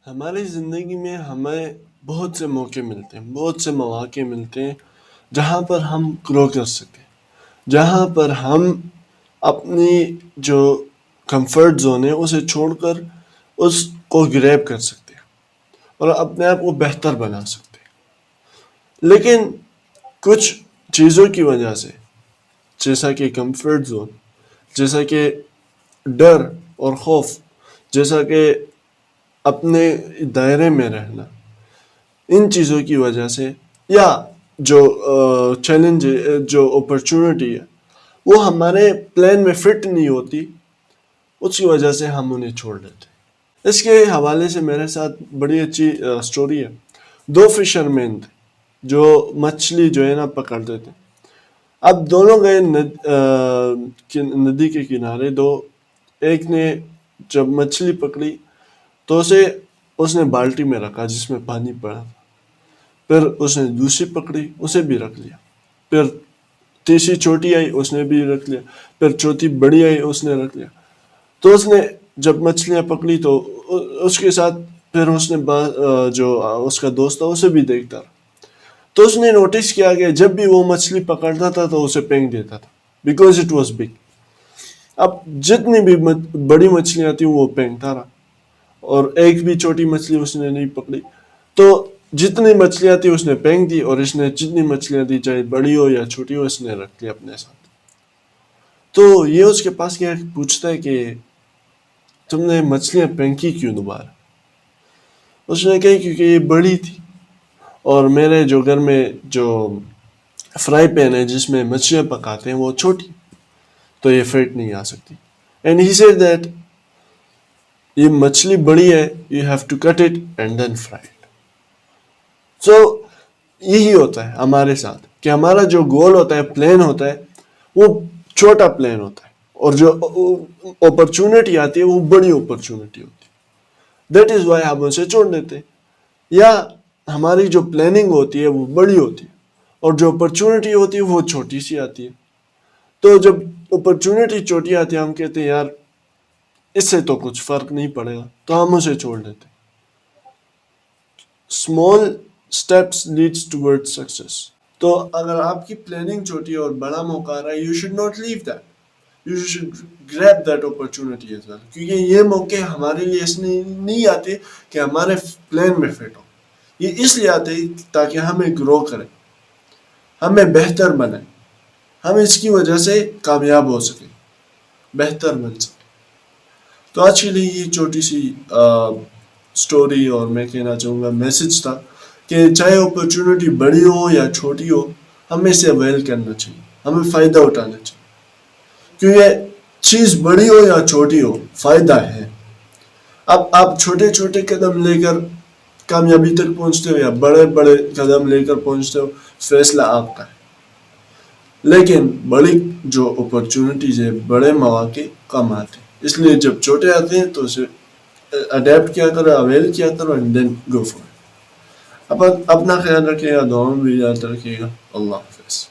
ہماری زندگی میں ہمیں بہت سے موقع ملتے ہیں، بہت سے مواقع ملتے ہیں جہاں پر ہم گرو کر سکیں، جہاں پر ہم اپنی جو کمفرٹ زون ہے اسے چھوڑ کر اس کو گریب کر سکتے ہیں اور اپنے آپ کو بہتر بنا سکتے ہیں۔ لیکن کچھ چیزوں کی وجہ سے، جیسا کہ کمفرٹ زون، جیسا کہ ڈر اور خوف، جیسا کہ اپنے دائرے میں رہنا، ان چیزوں کی وجہ سے یا جو چیلنج جو اپرچونٹی ہے وہ ہمارے پلان میں فٹ نہیں ہوتی، اس کی وجہ سے ہم انہیں چھوڑ دیتے ہیں۔ اس کے حوالے سے میرے ساتھ بڑی اچھی سٹوری ہے۔ دو فشر مین تھے جو مچھلی جو ہے نا پکڑتے تھے۔ اب دونوں گئے ندی کے کنارے، ایک نے جب مچھلی پکڑی تو اس نے بالٹی میں رکھا جس میں پانی پڑا، پھر اس نے دوسری پکڑی، اسے بھی رکھ لیا، پھر تیسری چھوٹی آئی، اس نے بھی رکھ لیا، پھر چوتھی بڑی آئی، اس نے رکھ لیا۔ تو اس نے جب مچھلیاں پکڑی تو اس کے ساتھ پھر اس نے جو اس کا دوست تھا اسے بھی دیکھتا رہا۔ تو اس نے نوٹس کیا کہ جب بھی وہ مچھلی پکڑتا تھا تو اسے پھینک دیتا تھا، بیکاز اٹ واز بگ۔ اب جتنی بھی بڑی مچھلیاں تھیں وہ پھینکتا رہا، اور ایک بھی چھوٹی مچھلی اس نے نہیں پکڑی۔ تو جتنی مچھلیاں تھیں اس نے پھینک دی، اور اس نے جتنی مچھلیاں تھیں چاہے بڑی ہو یا چھوٹی ہو اس نے رکھ لی اپنے ساتھ۔ تو یہ اس کے پاس کیا پوچھتا ہے کہ تم نے مچھلیاں پھینکی کیوں دوبارہ؟ اس نے کہا کیونکہ یہ بڑی تھی، اور میرے جو گھر میں جو فرائی پین ہے جس میں مچھلیاں پکاتے ہیں وہ چھوٹی، تو یہ فٹ نہیں آ سکتی۔ اینڈ ہی سیڈ دیٹ یہ مچھلی بڑی ہے، you have to cut it and then fry it. So یہی ہوتا ہے ہمارے ساتھ کہ ہمارا جو گول ہوتا ہے، پلان ہوتا ہے، وہ چھوٹا پلان ہوتا ہے، اور جو اپرچونٹی آتی ہے وہ بڑی اپرچونٹی ہوتی ہے۔ دیٹ از وائی ہم اسے چھوڑ دیتے ہیں، یا ہماری جو پلاننگ ہوتی ہے وہ بڑی ہوتی ہے اور جو اپرچونٹی ہوتی ہے وہ چھوٹی سی آتی ہے۔ تو جب اپرچونٹی چھوٹی آتی ہے ہم کہتے ہیں یار اس سے تو کچھ فرق نہیں پڑے گا، تو ہم اسے چھوڑ دیتے ہیں۔ Small steps leads toward success. تو اگر آپ کی پلاننگ چھوٹی ہے اور بڑا موقع آ رہا ہے، you should not leave that, you should grab that opportunity as well, کیونکہ یہ موقع ہمارے لیے اس لیے نہیں آتے کہ ہمارے پلان میں فٹ ہو، یہ اس لیے آتے تاکہ ہمیں گرو کرے، ہمیں بہتر بنائے، ہم اس کی وجہ سے کامیاب ہو سکیں، بہتر بن سکیں۔ تو آج کے لیے یہ چھوٹی سی سٹوری اور میں کہنا چاہوں گا میسج تھا کہ چاہے اپرچونٹی بڑی ہو یا چھوٹی ہو، ہمیں اسے اویل کرنا چاہیے، ہمیں فائدہ اٹھانا چاہیے، کیونکہ چیز بڑی ہو یا چھوٹی ہو فائدہ ہے۔ اب آپ چھوٹے چھوٹے قدم لے کر کامیابی تک پہنچتے ہو یا بڑے بڑے قدم لے کر پہنچتے ہو، فیصلہ آپ کا ہے۔ لیکن بڑی جو اپرچونٹیز ہے، بڑے مواقع کم آتے ہیں، اس لیے جب چھوٹے آتے ہیں تو اسے اڈیپٹ کیا کرو، اویل کیا کرو، and then go for it. اپنا خیال رکھیے گا، دعاؤں میں بھی یاد رکھیے گا۔ اللہ حافظ۔